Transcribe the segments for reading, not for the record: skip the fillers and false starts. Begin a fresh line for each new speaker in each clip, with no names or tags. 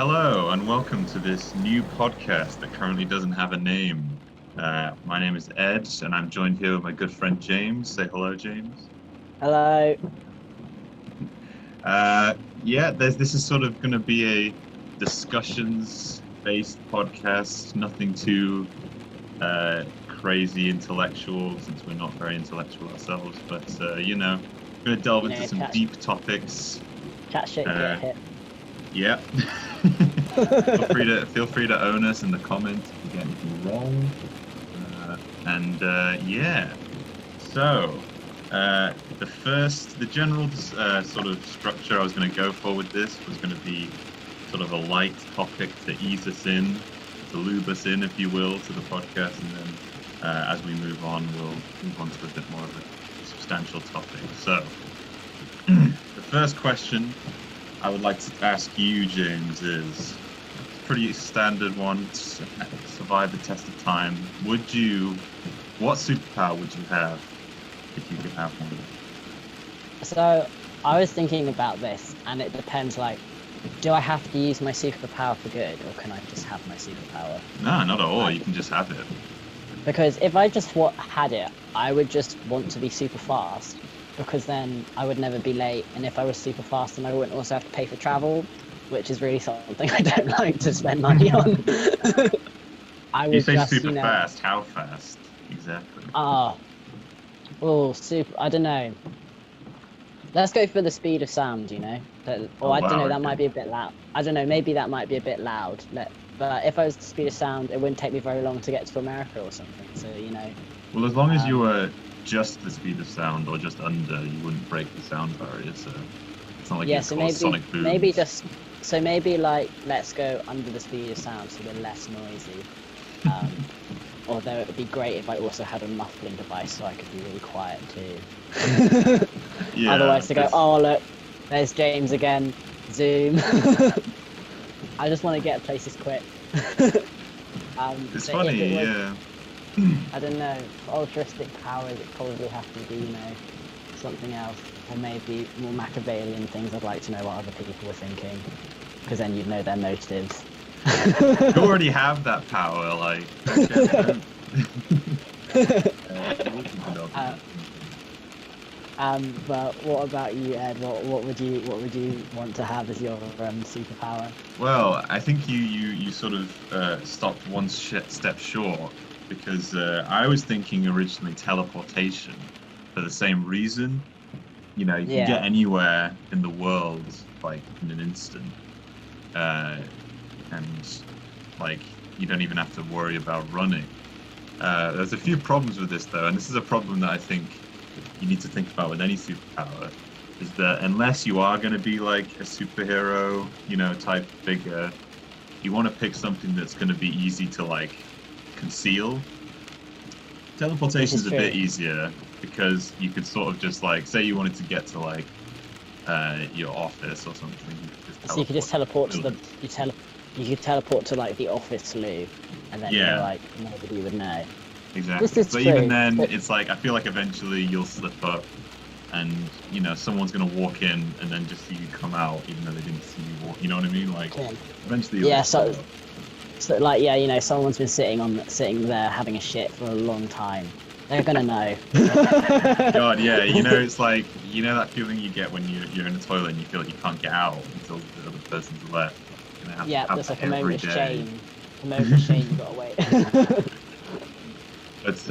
Hello and welcome to this new podcast that currently doesn't have a name. My name is Ed and I'm joined here with my good friend James. Say hello, James.
Hello.
This is sort of going to be a discussions-based podcast, nothing too crazy intellectual since we're not very intellectual ourselves, but we're going to delve into some deep topics.
Chat shit, get hit.
Yeah. feel free to own us in the comments if we get anything wrong. So the general sort of structure I was going to go for with this was going to be sort of a light topic to ease us in, to lube us in, if you will, to the podcast, and then as we move on, we'll move on to a bit more of a substantial topic. So the first question I would like to ask you, James, is a pretty standard one to survive the test of time. What superpower would you have if you could have one?
So I was thinking about this, and it depends, do I have to use my superpower for good, or can I just have my superpower?
No, not at all. You can just have it.
Because if I just had it, I would just want to be super fast, because then I would never be late, and if I was super fast, then I wouldn't also have to pay for travel, which is really something I don't like to spend money on.
You say super fast. How fast exactly?
Super. I don't know. Let's go for the speed of sound. That might be a bit loud. I don't know. Maybe that might be a bit loud. But if I was the speed of sound, it wouldn't take me very long to get to America or something. So
Well, as long as you were just the speed of sound or just under, you wouldn't break the sound barrier. So it's not like you cause sonic booms.
Maybe let's go under the speed of sound so we're less noisy. Although it would be great if I also had a muffling device so I could be really quiet too.
Yeah,
otherwise to go, oh look, there's James again, zoom. I just want to get places quick.
It's funny, yeah.
I don't know, for altruistic powers it probably have to be, something else. Or maybe more Machiavellian things. I'd like to know what other people were thinking, because then you'd know their motives.
You already have that power,
But what about you, Ed? What would you want to have as your superpower?
Well, I think you sort of stopped one step short, because I was thinking originally teleportation for the same reason. You can get anywhere in the world in an instant, and you don't even have to worry about running. There's a few problems with this though, and this is a problem that I think you need to think about with any superpower, is that unless you are going to be like a superhero, type figure, you want to pick something that's going to be easy to conceal. Teleportation is a bit easier because you could sort of just say you wanted to get to your office or something.
You could just teleport to you could teleport to the office loo, and then nobody would know.
Exactly. But even then, it's I feel like eventually you'll slip up, and someone's gonna walk in and then just see you come out, even though they didn't see you walk. You know what I mean? Eventually. Yeah.
Someone's been sitting there having a shit for a long time. They're gonna know.
God, yeah. It's that feeling you get when you're in the toilet and you feel like you can't get out until the other person's left.
There's a moment of shame. A moment of shame, you gotta wait.
But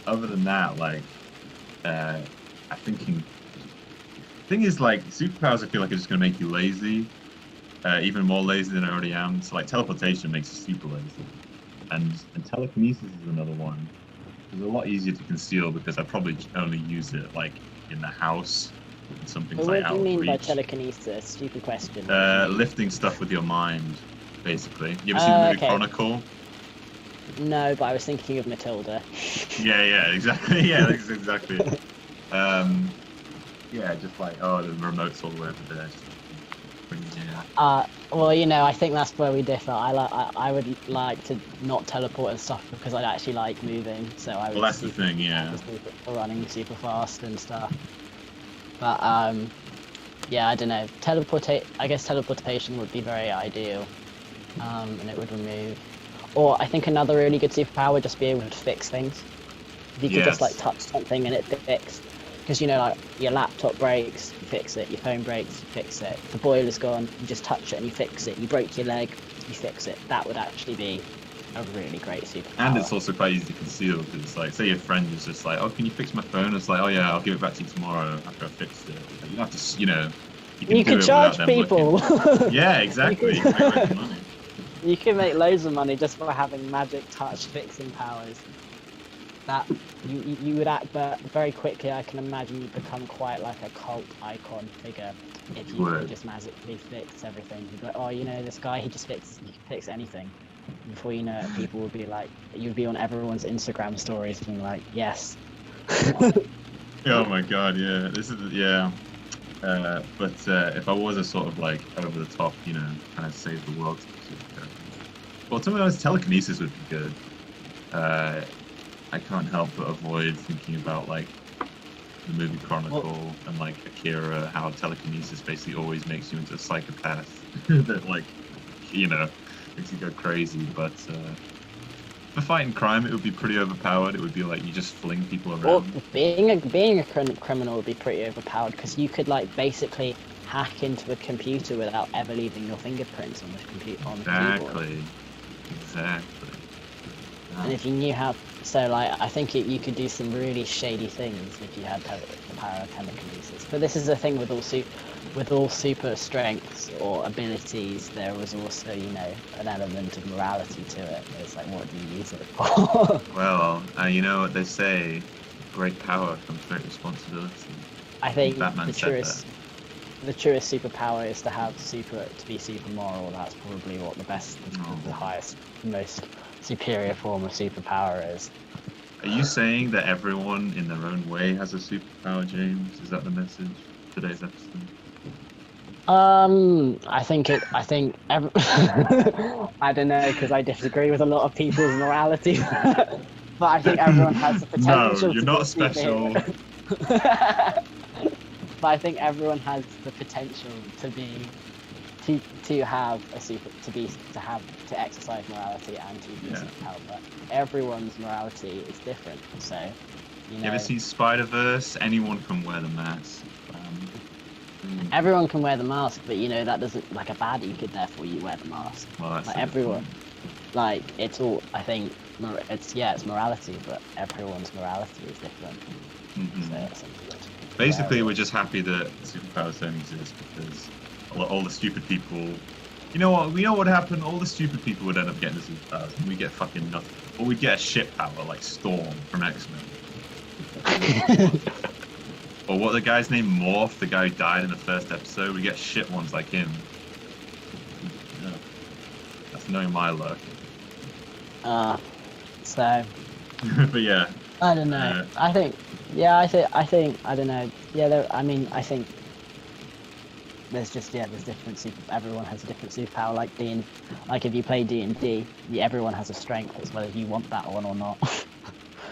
other than that, thing is superpowers, I feel like are just gonna make you lazy, even more lazy than I already am. So teleportation makes you super lazy, and telekinesis is another one. It's a lot easier to conceal because I probably only use it in the house. Something
what do you mean by telekinesis? Stupid question.
Lifting stuff with your mind, basically. You ever seen the movie Chronicle?
No, but I was thinking of Matilda.
Yeah, exactly. Yeah, that's exactly it. Just the remote's all the way over there.
I think that's where we differ. I would like to not teleport and stuff because I'd actually like moving. So I would.
Well, that's the thing, yeah.
Running super fast and stuff. But yeah, I don't know. I guess teleportation would be very ideal, and it would remove. Or I think another really good superpower would just be able to fix things. If you could just like
Yes.
touch something and it fixed, because you know, like your laptop breaks, you fix it. Your phone breaks, you fix it. The boiler's gone, you just touch it and you fix it. You broke your leg, you fix it. That would actually be a really great superpower.
And it's also quite easy to conceal because it's like, say your friend is just like, oh, can you fix my phone? It's like, oh yeah, I'll give it back to you tomorrow after I fixed it. Like, you don't have to, you know, you can
You
do
could
it
charge
without them
people.
looking. Yeah, exactly. You can make loads of money.
You can make loads of money just for having magic touch fixing powers. That you would act, but very quickly I can imagine you become quite like a cult icon figure if you could just magically fix everything. You'd be like, oh, you know, this guy, he can fix anything. Before you know it, people would be like, you'd be on everyone's Instagram stories being like, yes.
Oh my god, yeah. This is yeah. But if I was a sort of like over the top, you know, kind of save the world, well, to be honest, telekinesis would be good. I can't help but avoid thinking about like the movie Chronicle and like Akira, how telekinesis basically always makes you into a psychopath that like, you know, makes you go crazy. But for fighting crime, it would be pretty overpowered. It would be like you just fling people around.
Well, being a criminal would be pretty overpowered because you could like basically hack into a computer without ever leaving your fingerprints on the computer on the keyboard.
Exactly.
And if you knew how, so like I think you could do some really shady things if you had the power of telekinesis. But this is the thing with all super strengths or abilities, there was also, you know, an element of morality to it. It's like, what do you use it for?
Well, you know what they say, great power comes great responsibility.
I think
Batman
the truest superpower is to be super moral. That's probably what the highest, most superior form of superpower is.
Are you saying that everyone in their own way has a superpower, James? Is that the message of today's episode?
I think I don't know, because I disagree with a lot of people's morality, but I think everyone has the potential.
No, you're not special.
But I think everyone has the potential to have a to exercise morality and to be a superpower. But everyone's morality is different, so you know.
You ever seen Spider-Verse? Anyone can wear the mask.
Everyone can wear the mask, but you know that doesn't, like, a baddie could therefore you wear the mask.
Well, that's
like everyone, like it's all. I think it's morality, but everyone's morality is different. So that's
basically, we're just happy that superpowers don't exist because all the stupid people. You know what? We know what happened. All the stupid people would end up getting the superpowers, and we get fucking nothing. Or we get a shit power like Storm from X-Men. Or what the guy's name, Morph, the guy who died in the first episode. We get shit ones like him. Yeah. That's knowing my luck.
So.
But yeah.
I don't know. I think I don't know. Yeah, I think there's different everyone has a different superpower. Like if you play D&D, everyone has a strength. It's whether you want that one or not.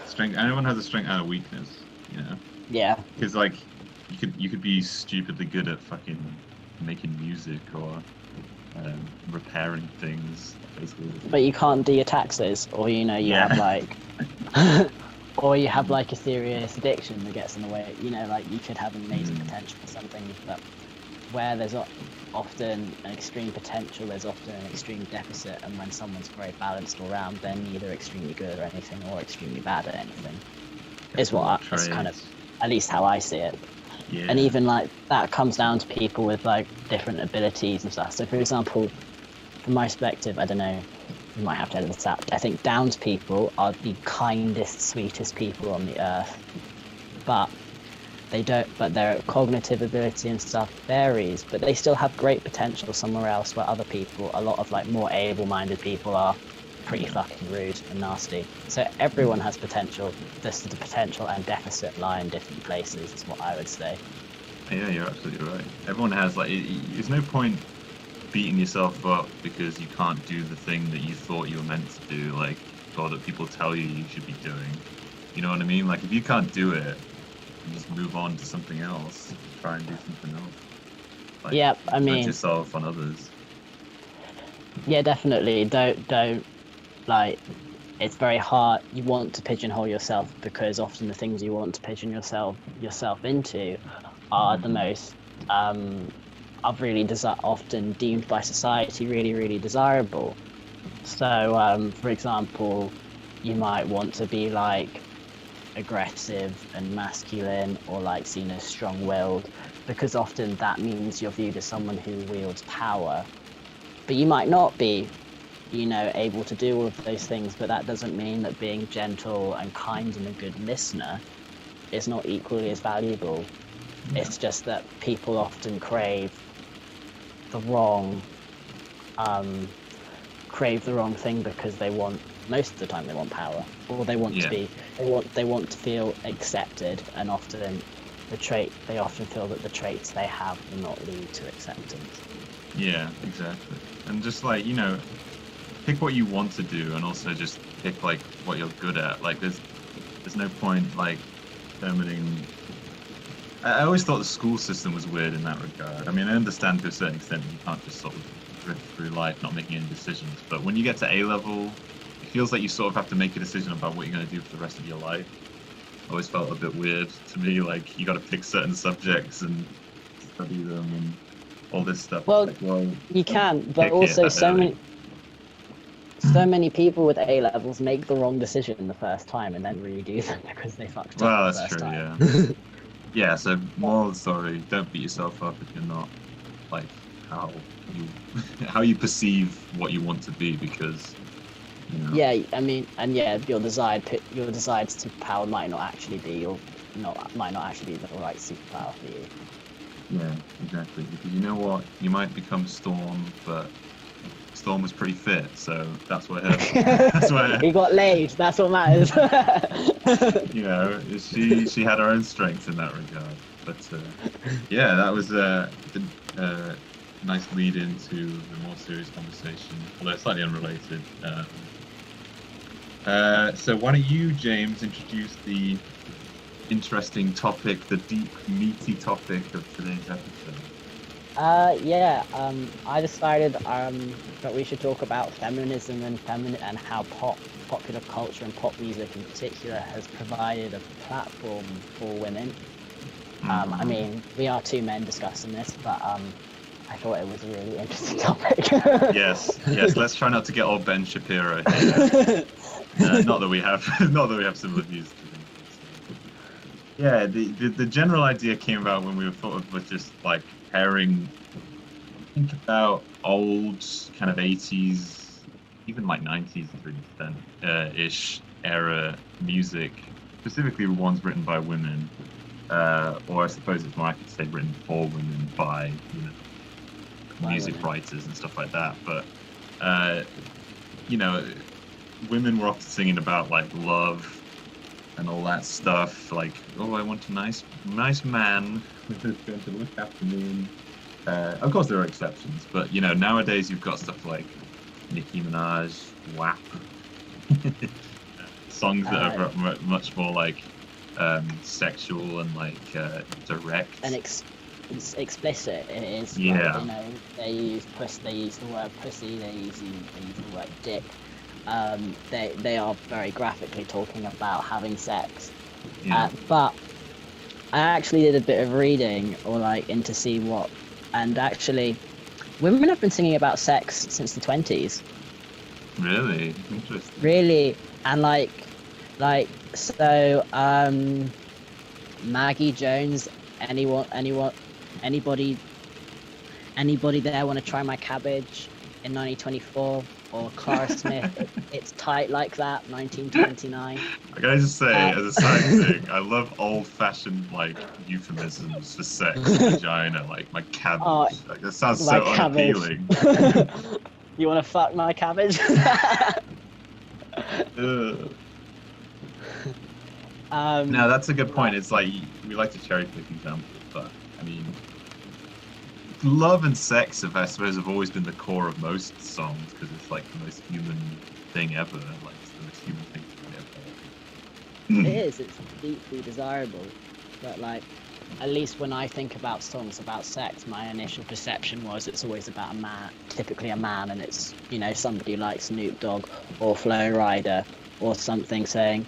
Strength. Everyone has a strength and a weakness. You know.
Yeah.
Because like you could be stupidly good at fucking making music or repairing things, basically.
But you can't do your taxes, or you know you have like. Or you have like a serious addiction that gets in the way. You know, like you could have amazing potential for something, but where there's often an extreme potential, there's often an extreme deficit. And when someone's very balanced all around, they're neither extremely good at anything or extremely bad at anything. That's kind of, at least how I see it.
Yeah.
And even like that comes down to people with like different abilities and stuff. So for example, from my perspective, I don't know. You might have to edit this out. I think Downs people are the kindest, sweetest people on the earth, but their cognitive ability and stuff varies, but they still have great potential somewhere else where other people, a lot of like more able-minded people, are pretty fucking rude and nasty. So everyone has potential. Just the potential and deficit lie in different places, is what I would say.
Yeah, you're absolutely right. Everyone has like. There's no point beating yourself up because you can't do the thing that you thought you were meant to do, like, or that people tell you should be doing. You know what I mean? Like, if you can't do it, you just move on to something else. Try and do something else. Like,
Yeah, I
judge
mean,
yourself on others.
yeah, definitely. Don't like. It's very hard. You want to pigeonhole yourself because often the things you want to pigeon yourself into are the most are really often deemed by society really desirable. So, for example, you might want to be like aggressive and masculine or like seen as strong-willed because often that means you're viewed as someone who wields power. But you might not be, able to do all of those things, but that doesn't mean that being gentle and kind and a good listener is not equally as valuable.
Yeah.
It's just that people often the wrong um crave the wrong thing because most of the time they want power, or they want to be they want to feel accepted, and often they often feel that the traits they have will not lead to acceptance.
Yeah, exactly. And just like, pick what you want to do, and also just pick like what you're good at. Like there's no point like determining. I always thought the school system was weird in that regard. I mean, I understand to a certain extent that you can't just sort of drift through life not making any decisions. But when you get to A level, it feels like you sort of have to make a decision about what you're going to do for the rest of your life. Always felt a bit weird to me. Like you got to pick certain subjects and study them and all this stuff.
Well,
like, well
you can, but also so many people with A levels make the wrong decision the first time and then redo them because they fucked
well,
up the
that's
first
true,
time.
yeah. Yeah, so moral of the story, don't beat yourself up if you're not like how how you perceive what you want to be, because
Yeah, I mean, and yeah, your desired superpower might not actually be the right superpower for you.
Yeah, exactly. Because you know what? You might become Storm, but Storm was pretty fit, so that's where
He got laid. That's what matters.
she had her own strengths in that regard. But yeah, that was a nice lead into the more serious conversation, although slightly unrelated. So why don't you, James, introduce the interesting topic, the deep, meaty topic of today's episode?
I decided that we should talk about feminism and how popular culture and pop music in particular has provided a platform for women. I mean, we are two men discussing this, but I thought it was a really interesting topic.
Yes. Let's try not to get all Ben Shapiro here. Not that we have similar views. Yeah, the general idea came about when we were thought of with just like pairing. Think about old kind of 80s, even like 90s to an extent, ish era music, specifically the ones written by women, or I suppose it's more accurate to say written for women by music writers and stuff like that. But women were often singing about like love and all that stuff, like, oh, I want a nice man who's going to look after me. Of course, there are exceptions, but nowadays you've got stuff like Nicki Minaj, WAP, songs that are much more like sexual and like direct
and explicit. It is.
Yeah.
Like, they use the word pussy. They use the word dick. They are very graphically talking about having sex.
Yeah.
But I actually did a bit of reading into see what, and actually women have been singing about sex since the 20s.
Really? Interesting.
Really, and so Maggie Jones, anybody there want to try my cabbage in 1924? Or Clara Smith, It's Tight Like That, 1929.
I gotta just say, as a side thing, I love old-fashioned like euphemisms for sex, vagina, like my cabbage. Like that sounds so unappealing.
You want to fuck my cabbage?
No, that's a good point. It's like we like to cherry pick examples, but I mean, love and sex, I suppose, have always been the core of most songs because it's like the most human thing ever. Like it's the most human thing ever.
It is. It's deeply desirable. but like, at least when I think about songs about sex, my initial perception was it's always about a man, typically a man, and it's, you know, somebody like Snoop Dogg or Flo Rida or something saying,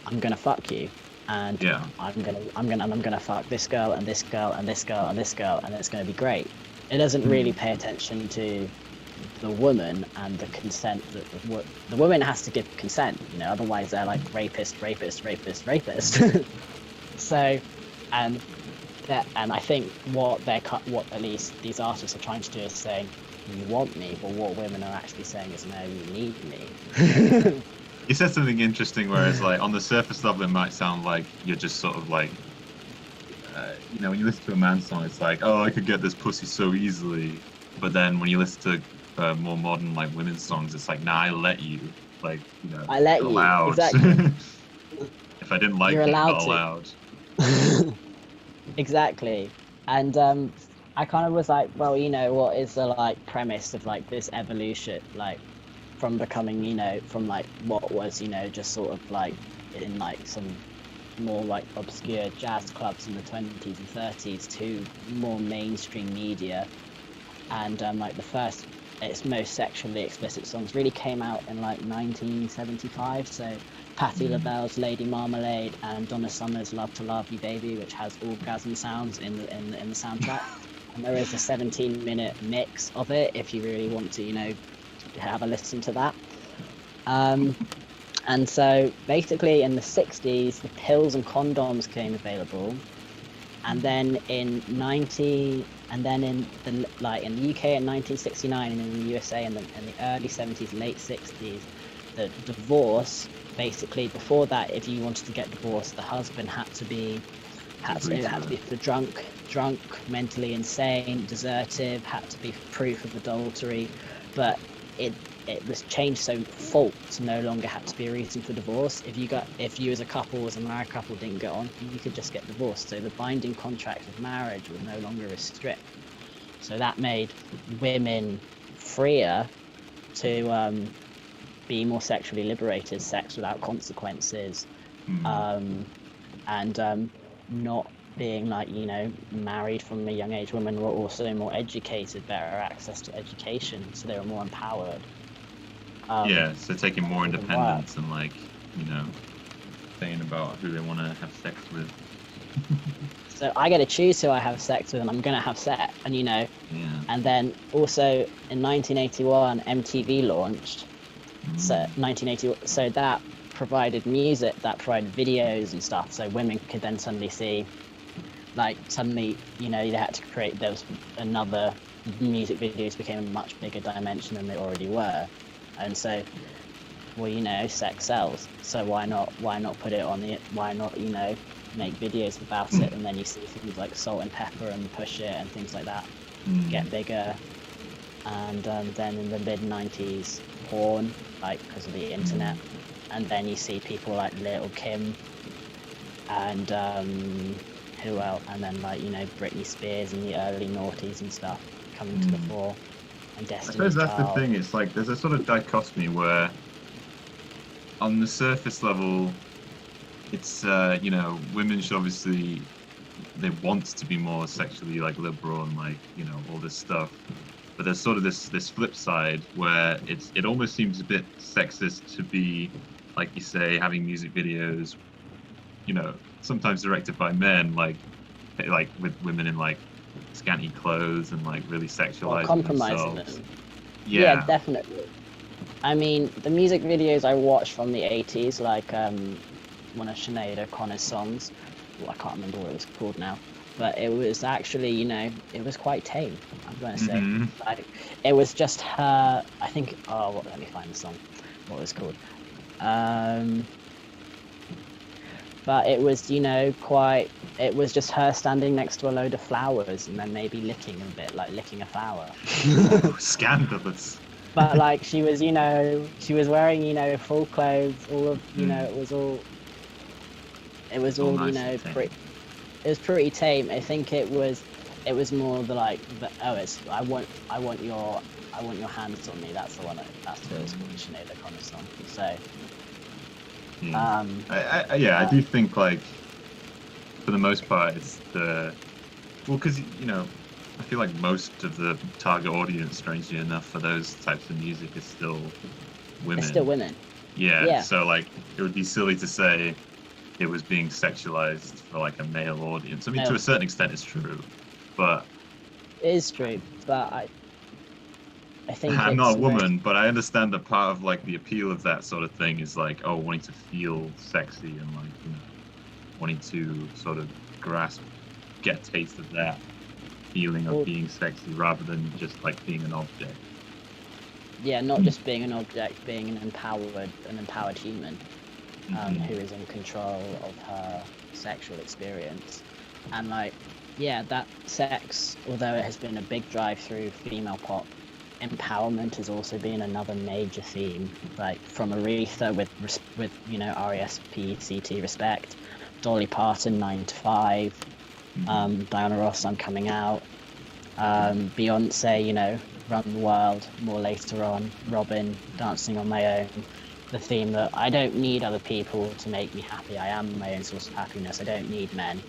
I'm gonna fuck you, and
Yeah.
I'm gonna fuck this girl and this girl and this girl and this girl, and it's gonna be great. It doesn't really pay attention to the woman and the consent that the woman has to give consent, you know, otherwise they're like rapist. So, and and I think what at least these artists are trying to do is saying, you want me, but what women are actually saying is, no, you need me.
You said something interesting, whereas like on the surface level, it might sound like you're just sort of like, you know, when you listen to a man's song, it's like, oh, I could get this pussy so easily. But then when you listen to more modern like women's songs, it's like, nah, I let you, like, you know,
I let
allowed.
you, exactly.
If I didn't like
You're
it,
allowed
not
to.
allowed.
Exactly. And I kind of was like, well, you know, what is the like premise of like this evolution, like from becoming, you know, from like what was, you know, just sort of like in like some more like obscure jazz clubs in the 20s and 30s to more mainstream media. And like the first, its most sexually explicit songs really came out in like 1975. So Patti LaBelle's Lady Marmalade and Donna Summer's Love to Love You Baby, which has orgasm sounds in the soundtrack. And there is a 17-minute mix of it if you really want to, you know, have a listen to that. And so basically in the 60s, the pills and condoms came available. And then in the UK in 1969 and in the USA in the early 70s, late 60s, the divorce, basically before that, if you wanted to get divorced, the husband had to be for drunk, mentally insane, desertive, had to be proof of adultery, but it was changed so fault no longer had to be a reason for divorce. If you as a married couple didn't get on, you could just get divorced. So the binding contract of marriage would no longer restrict. So that made women freer to be more sexually liberated, sex without consequences, and not being like, you know, married from a young age. Women were also more educated, better access to education, so they were more empowered.
Yeah, so taking more independence and like, you know, saying about who they want to have sex with.
So I get to choose who I have sex with, and I'm gonna have sex, and you know.
Yeah.
And then also in 1981, MTV launched. So 1980, so that provided music, that provided videos and stuff. So women could then suddenly see, like suddenly, you know, they had to create. There was another music videos became a much bigger dimension than they already were. And so, well, you know, sex sells. So why not put it on why not, you know, make videos about it? And then you see things like Salt and Pepper and Push It and things like that get bigger. And then in the mid 90s, porn, like because of the internet. And then you see people like Lil' Kim and who else? And then like, you know, Britney Spears in the early noughties and stuff coming to the fore. I
suppose that's the thing. It's like there's a sort of dichotomy where, on the surface level, it's you know, women should obviously, they want to be more sexually like liberal and like, you know, all this stuff. But there's sort of this flip side where it almost seems a bit sexist to be, like you say, having music videos, you know, sometimes directed by men, like with women in like scanty clothes and like really sexualizing
compromising
themselves.
them.
Yeah,
definitely. I mean, the music videos I watched from the 80s, like one of Sinead O'Connor's songs, well, I can't remember what it was called now, but it was actually, you know, it was quite tame, I'm going to say. Like, it was just her, I think, let me find the song, what it was called. But it was, you know, it was just her standing next to a load of flowers and then maybe licking a bit, like licking a flower.
Scandalous.
But like she was, you know, she was wearing, you know, full clothes, all of, you know, it was all nice, you know, it was pretty tame. I think it was more the like, I want your hands on me. That's the one. That's what it was called, Sinead O'Connor's song. So.
I do think like for the most part, it's because I feel like most of the target audience, strangely enough, for those types of music is still women.
It's still women.
Yeah.
Yeah.
So like, it would be silly to say it was being sexualized for like a male audience. I mean, to a certain extent, it's true, but
it is true. But I think
I'm not a woman, but I understand that part of like the appeal of that sort of thing is like, wanting to feel sexy and like, wanting to sort of get a taste of that feeling of being sexy rather than just like being an object.
Yeah, not just being an object, being an empowered human who is in control of her sexual experience. And like, yeah, that sex, although it has been a big drive through female pop, empowerment has also been another major theme. Like from Aretha with R.E.S.P.C.T. Respect, Dolly Parton 9 to 5, Diana Ross I'm Coming Out, Beyonce, Run the World more later on, Robin Dancing on My Own, the theme that I don't need other people to make me happy, I am my own source of happiness, I don't need men.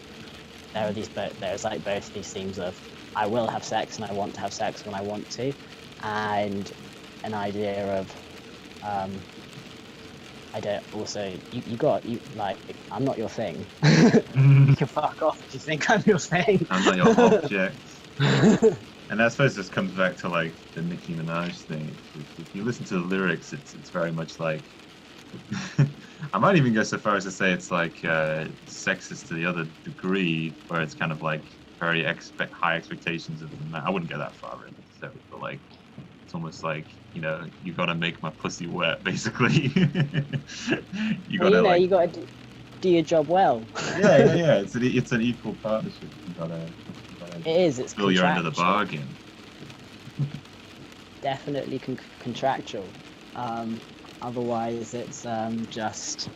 There's like both these themes of I will have sex and I want to have sex when I want to, and an idea of I don't also I'm not your thing. You can fuck off if you think I'm your thing.
I'm not your object. And I suppose this comes back to like the Nicki Minaj thing. If you listen to the lyrics, it's very much like I might even go so far as to say it's like sexist to the other degree, where it's kind of like very high expectations of the man. I wouldn't go that far really, but like it's almost like you gotta make my pussy wet, basically. You gotta
do your job well.
Yeah. It's an equal partnership. You gotta
it is. It's
fill your end of the bargain.
Definitely contractual. Otherwise, it's just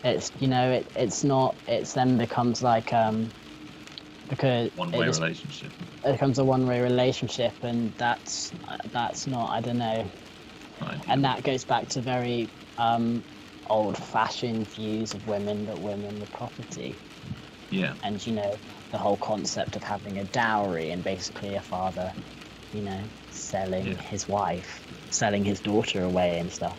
it's not. It's then becomes like because
one-way relationship.
It becomes a one-way relationship, and that's not. I don't know. And that goes back to very old-fashioned views of women, that women were property.
Yeah.
And the whole concept of having a dowry, and basically a father, selling his wife, selling his daughter away and stuff.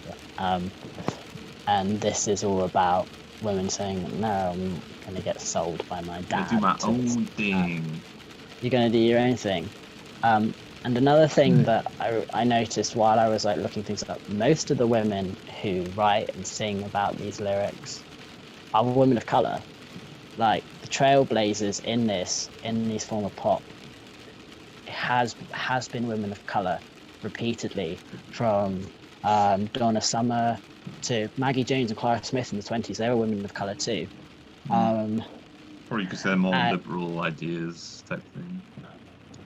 And this is all about women saying, no, I'm gonna get sold by my dad.
Do my own thing.
You're gonna do your own thing. And another thing that I noticed while I was like looking things up, most of the women who write and sing about these lyrics are women of color. Like the trailblazers in these form of pop has been women of color repeatedly, from Donna Summer to Maggie Jones and Clara Smith in the 20s. They were women of color too.
Or you could say more liberal ideas type thing.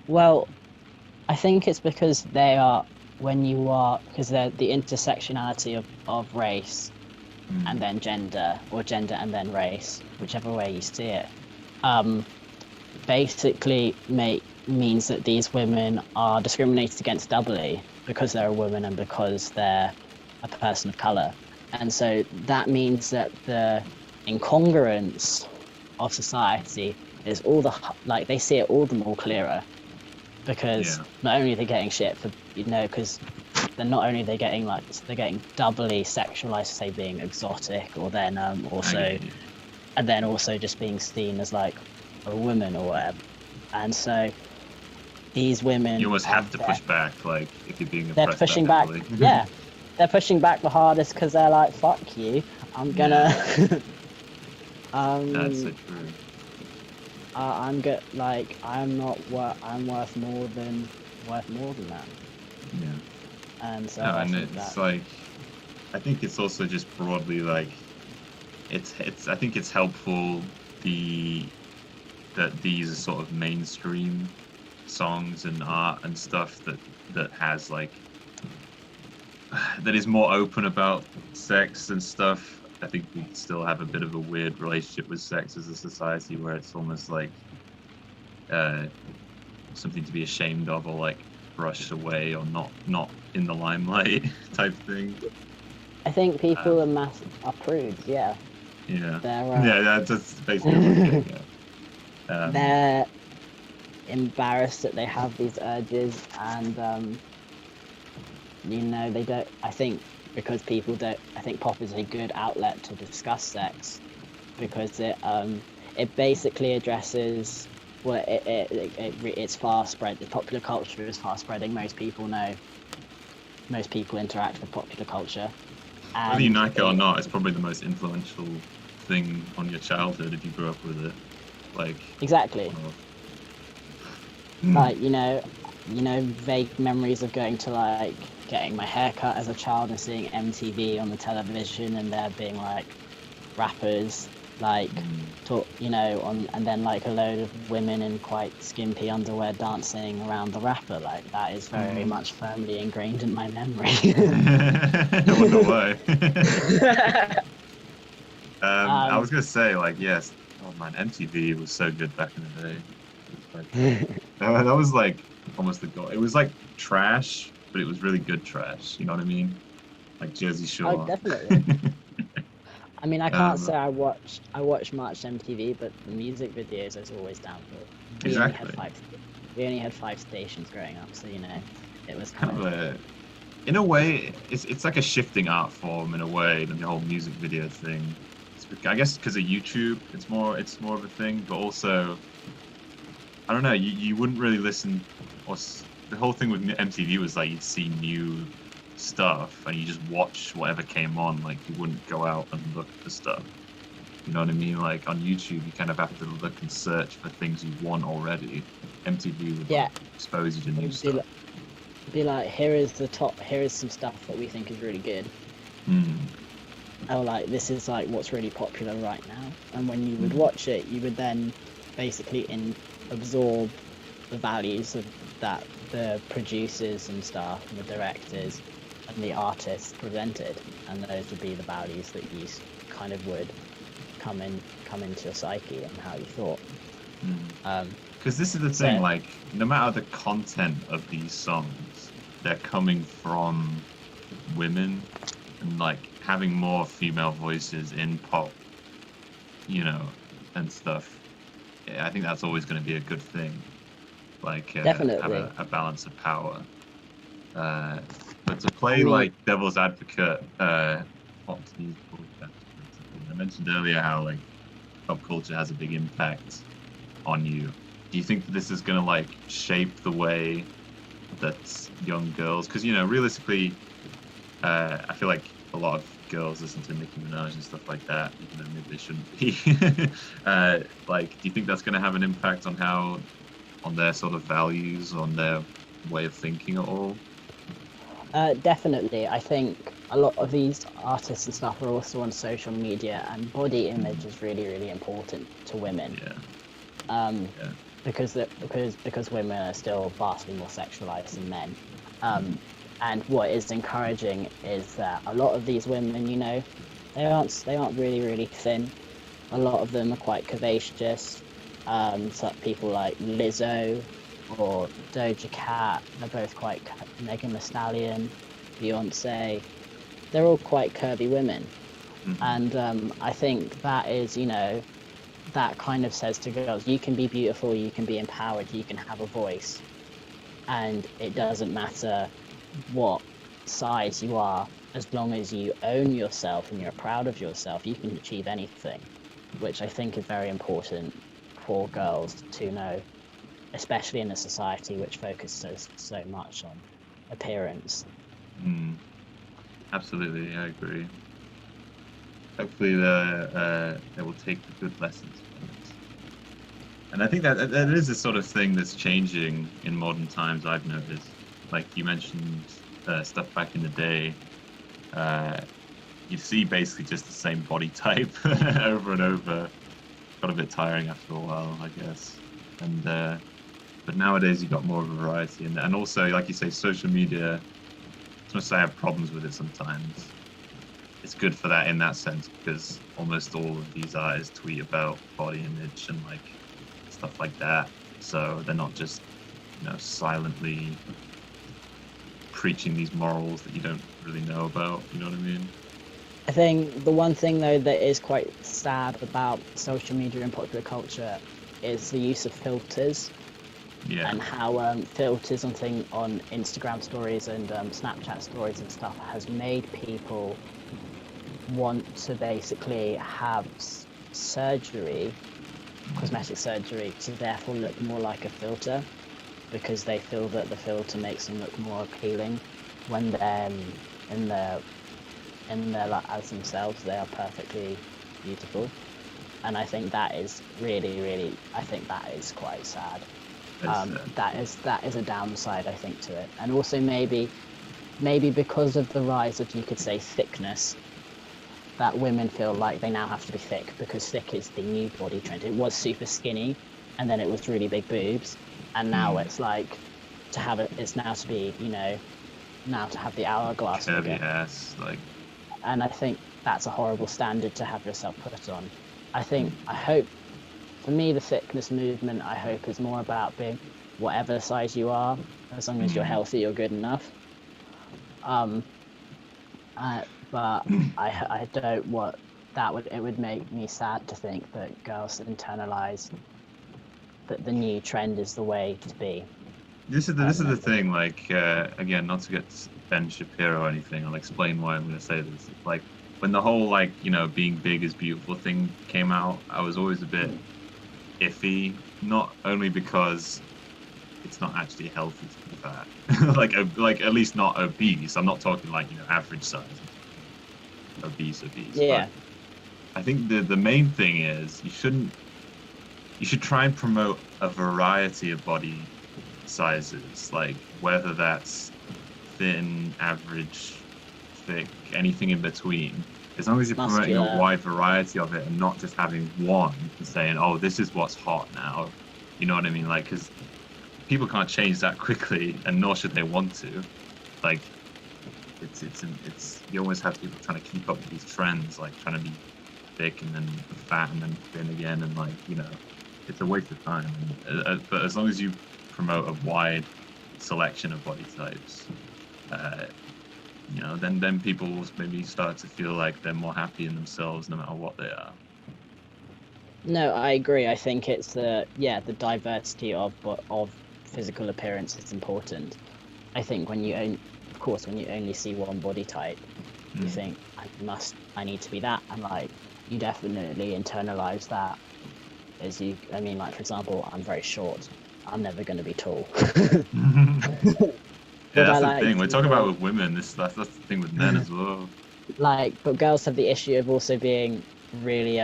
Well, I think it's because they are because they're the intersectionality of race and then gender, or gender and then race, whichever way you see it, basically means that these women are discriminated against doubly because they're a woman and because they're a person of color. And so that means that the incongruence of society is they see it all the more clearer, because not only are they getting shit for because then not only are they getting they're getting doubly sexualized, say being exotic, or then also just being seen as like a woman or whatever. And so these women,
you almost have to push back, like if you're being
they're
oppressed.
Pushing back. Yeah, they're pushing back the hardest because they're like, fuck you, I'm gonna
that's so true.
I'm good. Like I'm worth more than that.
Yeah.
And so
I think it's also just broadly like it's I think it's helpful that these are sort of mainstream songs and art and stuff that has like that is more open about sex and stuff. I think we still have a bit of a weird relationship with sex as a society, where it's almost like something to be ashamed of, or like brushed away, or not in the limelight type thing.
I think people are prudes, yeah.
Yeah.
They're
Yeah, that's basically what I'm getting at.
they're embarrassed that they have these urges, and they don't. I think because people don't. I think pop is a good outlet to discuss sex because it basically addresses it's fast spread. The popular culture is fast spreading. Most people know. Most people interact with popular culture,
Whether you
and
like it or not, it's probably the most influential thing on your childhood if you grew up with it. Like,
exactly.
well,
Like vague memories of going to like getting my hair cut as a child and seeing MTV on the television and there being like rappers like talk on, and then like a load of women in quite skimpy underwear dancing around the rapper. Like that is very much firmly ingrained in my memory.
I wonder why. I was gonna say, like, yes, oh man, MTV was so good back in the day. It was like, that was like almost the goal. It was like trash, but it was really good trash. You know what I mean? Like Jersey
Oh,
Shore.
definitely. I mean, I can't say
Um,
I watched much MTV, but the music videos I was always down for. We only had
exactly.
five stations growing up, so it was
Kind
kind
of
of
a, in a way, it's like a shifting art form in a way than the whole music video thing. I guess because of YouTube, it's more of a thing, but also I don't know. You wouldn't really listen, the whole thing with MTV was like you'd see new stuff and you just watch whatever came on. Like you wouldn't go out and look for stuff. You know what I mean? Like on YouTube, you kind of have to look and search for things you want already. MTV would
yeah.
like, expose you to new
It'd be
stuff.
like, be like, here is the top. Here is some stuff that we think is really good.
Mm.
Oh, like this is like what's really popular right now. And when you would watch it, you would then basically absorb the values of that the producers and stuff, and the directors, and the artists presented, and those would be the values that you kind of would come into your psyche and how you thought.
Because this is the
So
thing, like, no matter the content of these songs, they're coming from women and, like, having more female voices in pop, and stuff. Yeah, I think that's always going to be a good thing. Like, have
definitely,
a balance of power. But to
I
play,
mean,
like, devil's advocate, Fox News broadcast, for example, I mentioned earlier how, like, pop culture has a big impact on you. Do you think that this is going to like shape the way that young girls, because realistically, I feel like a lot of girls listen to Nicki Minaj and stuff like that, even though maybe they shouldn't be. Like, do you think that's going to have an impact on their sort of values, on their way of thinking at all?
definitely. I think a lot of these artists and stuff are also on social media, and body image is really, really important to women.
Yeah. Yeah.
Because women are still vastly more sexualized than men. And what is encouraging is that a lot of these women, they aren't really, really thin. A lot of them are quite curvaceous. So people like Lizzo or Doja Cat, they're both quite Megan Thee Stallion, Beyonce. They're all quite curvy women, and I think that is, that kind of says to girls, you can be beautiful, you can be empowered, you can have a voice, and it doesn't matter what size you are, as long as you own yourself and you're proud of yourself, you can achieve anything, which I think is very important for girls to know, especially in a society which focuses so much on appearance.
Absolutely, I agree. Hopefully, they will take the good lessons from it. And I think that is the sort of thing that's changing in modern times. I've noticed, like you mentioned, stuff back in the day. You see basically just the same body type over and over. Got a bit tiring after a while, I guess. And but nowadays you got more of a variety, and also, like you say, social media. As much as I have problems with it sometimes, it's good for that in that sense, because almost all of these artists tweet about body image and like stuff like that. So they're not just, silently preaching these morals that you don't really know about. You know what I mean?
I think the one thing though that is quite sad about social media and popular culture is the use of filters.
Yeah.
And how filters on Instagram stories and Snapchat stories and stuff has made people want to basically have surgery, cosmetic surgery, to therefore look more like a filter, because they feel that the filter makes them look more appealing when they're in their like, as themselves they are perfectly beautiful. And I think that is really, I think that is quite sad. That is a downside, I think, to it. And also maybe because of the rise of, you could say, thickness, that women feel like they now have to be thick, because thick is the new body trend. It was super skinny, and then it was really big boobs, and now it's like to have it. It's now to be, now to have the hourglass
Cabbie ass, like.
And I think that's a horrible standard to have yourself put on. I hope, for me, the thickness movement, I hope, is more about being whatever size you are, as long as you're healthy, you're good enough. But I don't want that. It would make me sad to think that girls internalize that the new trend is the way to be.
This is the thing. Like, again, not to get Ben Shapiro or anything, I'll explain why I'm going to say this. Like, when the whole being big is beautiful thing came out, I was always a bit iffy. Not only because it's not actually healthy to be fat, like at least not obese. I'm not talking average size, obese.
Yeah.
But I think the main thing is you should try and promote a variety of body sizes, like whether that's thin, average, thick, anything in between. As long as you're promoting a wide variety of it and not just having one and saying, oh, this is what's hot now. You know what I mean? Like, because people can't change that quickly, and nor should they want to. Like, it's you always have people trying to keep up with these trends, like trying to be thick and then fat and then thin again, and it's a waste of time. But as long as you promote a wide selection of body types, then people will maybe start to feel like they're more happy in themselves no matter what they are.
No, I agree. I think it's the diversity of physical appearance is important. I think when you only see one body type, you think I need to be that, and you definitely internalize that for example, I'm very short. I'm never going to be tall.
Yeah, that's the thing. We're talking about with women. That's the thing with men as well.
But girls have the issue of also being really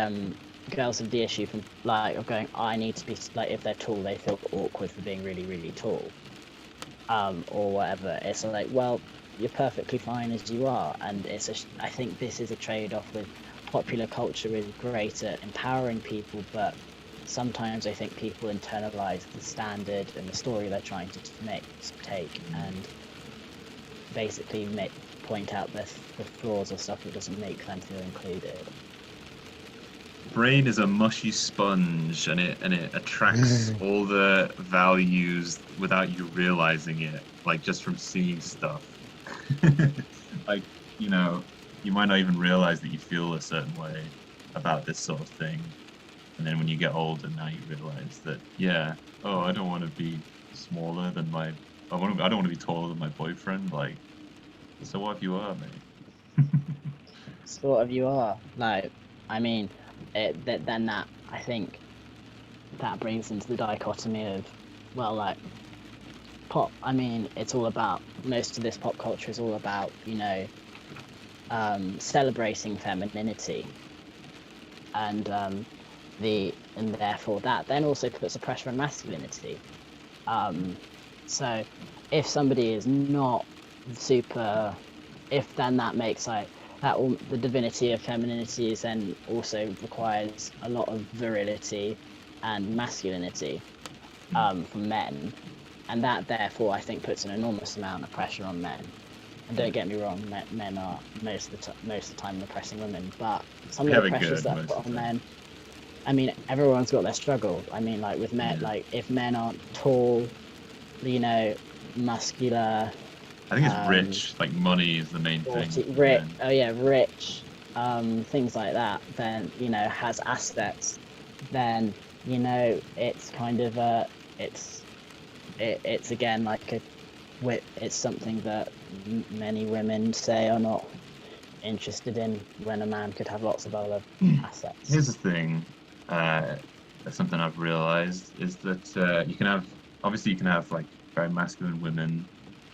girls have the issue from of going, I need to be if they're tall, they feel awkward for being really, really tall, or whatever. It's well, you're perfectly fine as you are, and I think this is a trade-off with popular culture is great at empowering people, but sometimes I think people internalize the standard and the story they're trying to take and basically point out the flaws or stuff that doesn't make them feel included.
Brain is a mushy sponge, and it attracts all the values without you realizing it, just from seeing stuff. You might not even realize that you feel a certain way about this sort of thing. And then when you get older, now you realize that, I don't want to be smaller than I don't want to be taller than my boyfriend. So what if you are, mate?
So what if you are? Then that, I think, that brings into the dichotomy of, pop. It's all about, most of this pop culture is all about, celebrating femininity. And therefore that then also puts a pressure on masculinity. So if somebody is not super, then that makes the divinity of femininity is then also requires a lot of virility and masculinity from men, and that therefore I think puts an enormous amount of pressure on men. And don't get me wrong, men are most of the time oppressing women, but some of the pressures that are put on men, everyone's got their struggle. With men, if men aren't tall, muscular.
I think it's rich. Money is the main thing.
Rich. things like that, then has assets, then it's kind of it's again like it's something that many women say are not interested in when a man could have lots of other assets.
Here's the thing, that's something I've realized is that you can have like very masculine women,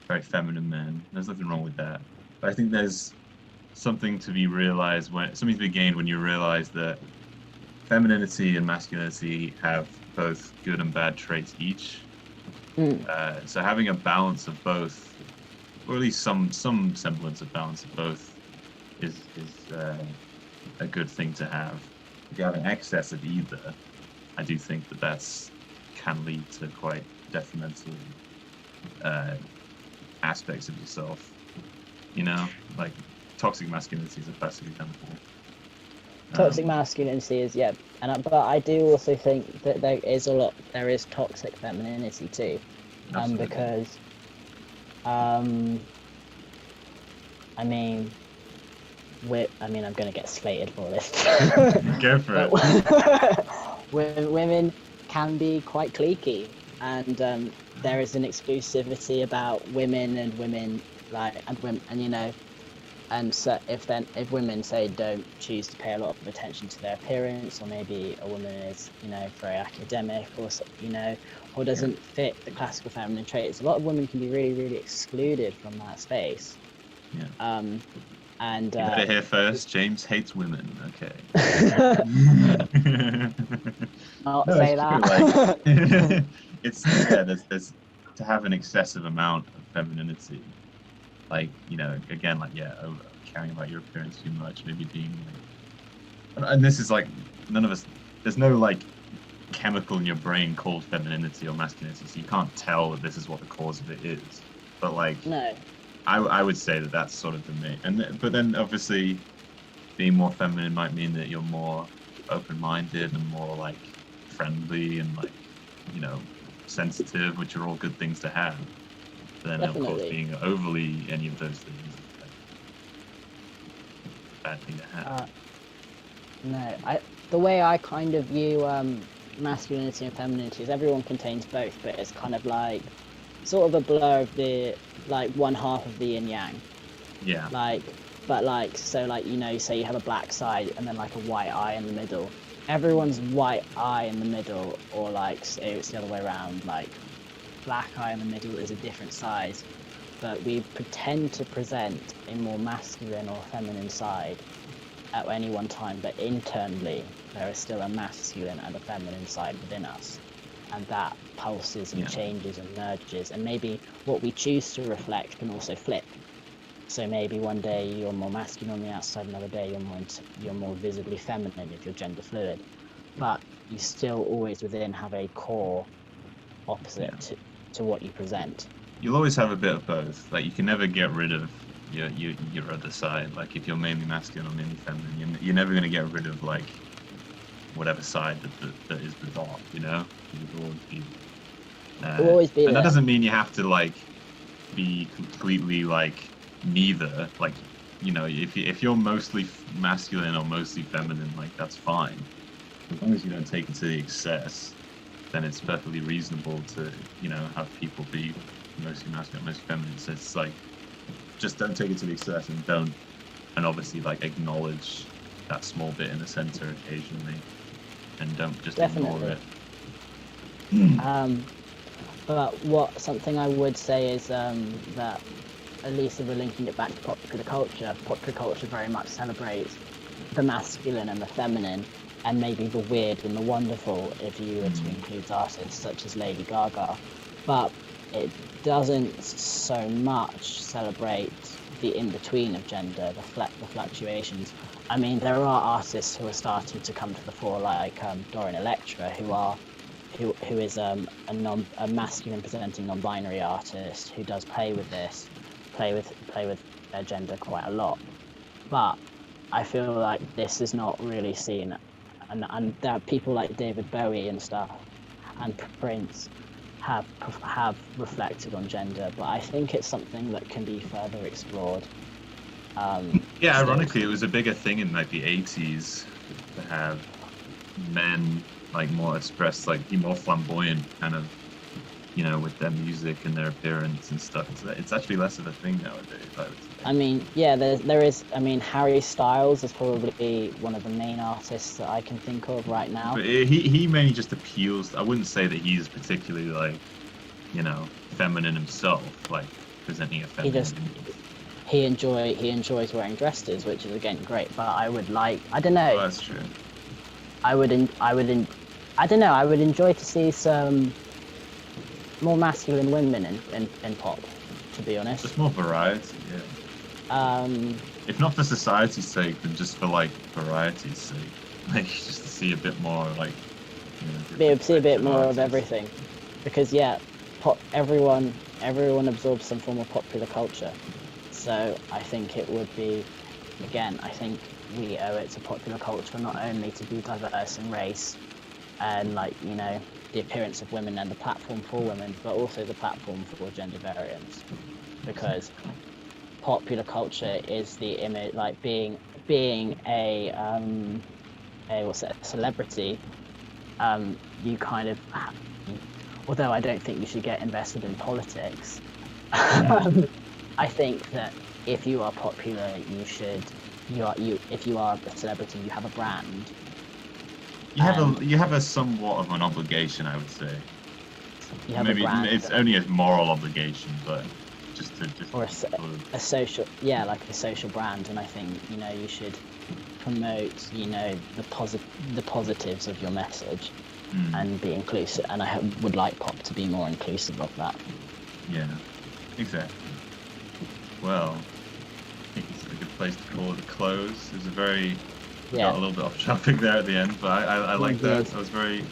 very feminine men. There's nothing wrong with that. But I think there's something to be gained when you realize that femininity and masculinity have both good and bad traits each. So having a balance of both, or at least some semblance of balance of both, is a good thing to have. If you have an excess of either, I do think that can lead to quite detrimental aspects of yourself. Like toxic masculinity is a classic example.
Toxic masculinity is, yeah, but I do also think that there is toxic femininity too, because I'm going to get slated for this.
Go for it.
Women can be quite cliquey, and there is an exclusivity about women and women, and so if women say don't choose to pay a lot of attention to their appearance, or maybe a woman is very academic, or doesn't fit the classical feminine traits, a lot of women can be really, really excluded from that space. And
you heard it here first. James hates women. Okay.
Not say that.
Like, there's to have an excessive amount of femininity. Like, again, like, over caring about your appearance too much, maybe being like, and this is like, there's no like chemical in your brain called femininity or masculinity, so you can't tell that this is what the cause of it is. But like,
no,
I would say that that's sort of the main, but then obviously being more feminine might mean that you're more open-minded and more like friendly and like, sensitive, which are all good things to have. Then,
definitely.
Of course, being overly any of those things is a bad thing to have.
No, the way I kind of view masculinity and femininity is everyone contains both, but it's kind of like sort of a blur of the one half of the yin yang.
Yeah.
Say you have a black side and then like a white eye in the middle. Everyone's white eye in the middle, or it's the other way around, like black eye in the middle is a different size, but we pretend to present a more masculine or feminine side at any one time, but internally there is still a masculine and a feminine side within us, and that pulses and changes and merges, and maybe what we choose to reflect can also flip. So maybe one day you're more masculine on the outside, another day you're more visibly feminine if you're gender fluid, but you still always within have a core opposite to what you present.
You'll always have a bit of both. Like, you can never get rid of your other side. Like, if you're mainly masculine or mainly feminine, you're never going to get rid of like whatever side that is the dark. It'll always be.
It'll always be.
And that doesn't mean you have to like be completely like neither. Like, if you're mostly masculine or mostly feminine, like that's fine. As long as you don't take it to the excess, then it's perfectly reasonable to, have people be mostly masculine, mostly feminine. So it's like, just don't take it to the excess, and obviously like acknowledge that small bit in the center occasionally, and don't just ignore it.
But something I would say is that, at least if we're linking it back to popular culture very much celebrates the masculine and the feminine, and maybe the weird and the wonderful, if you were to include artists such as Lady Gaga. But it doesn't so much celebrate the in-between of gender, the fluctuations. I mean, there are artists who are starting to come to the fore, like Dorian Electra, who is a masculine presenting non-binary artist who does play with their gender quite a lot. But I feel like this is not really seen, and there are people like David Bowie and stuff, and Prince have reflected on gender, but I think it's something that can be further explored.
Yeah,
so-
ironically, it was a bigger thing in like the 80s to have men like more expressed, like be more flamboyant, kind of, you know, with their music and their appearance and stuff. It's actually less of a thing nowadays, I would say.
I mean, yeah, there is. I mean, Harry Styles is probably one of the main artists that I can think of right now.
But he mainly just appeals. I wouldn't say that he's particularly like, you know, feminine himself, like presenting a
He
feminine
just
image.
he enjoys wearing dresses, which is again great. But I would like, I don't
Oh,
know,
that's true.
I would I don't know, I would enjoy to see some more masculine women in pop, to be honest.
Just more variety, yeah. If not for society's sake, then just for like variety's sake, like just to see a bit more, like, you know,
Be able to see a bit
different
more
types
of everything, because yeah, everyone absorbs some form of popular culture. So I think it would be, again, I think we owe it to popular culture not only to be diverse in race and, like, you know, the appearance of women and the platform for women, but also the platform for gender variance, because popular culture is the image, like being a what's it, a celebrity. You kind of, although I don't think you should get invested in politics, I think that if you are popular, if you are a celebrity, you have a brand.
You have a somewhat of an obligation, I would say.
You have
Maybe
a brand.
it's only a moral obligation, but
Or a social, yeah, like a social brand. And I think, you know, you should promote, you know, the positives of your message and be inclusive. And I would like pop to be more inclusive of that.
Yeah, exactly. Well, I think it's a good place to call it a close. It was a very, we got a little bit off topic there at the end, but I like that. That was very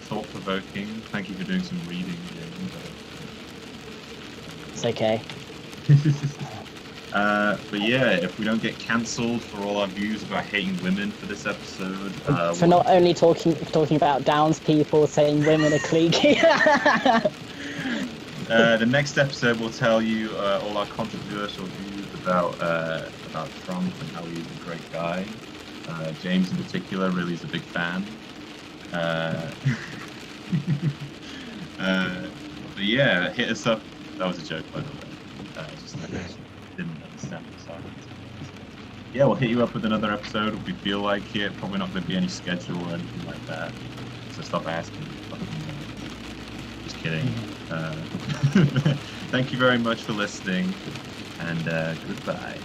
thought-provoking. Thank you for doing some reading.
It's okay.
But yeah, if we don't get cancelled for all our views about hating women for this episode,
For not only talking about Downs people saying women are cliquey.
The next episode will tell you all our controversial views about Trump and how he's a great guy. James in particular really is a big fan. But yeah, hit us up. That was a joke, by the way. Just didn't understand the silence. Yeah, we'll hit you up with another episode if we feel like it. Probably not going to be any schedule or anything like that. So stop asking. Just kidding. Thank you very much for listening, and goodbye.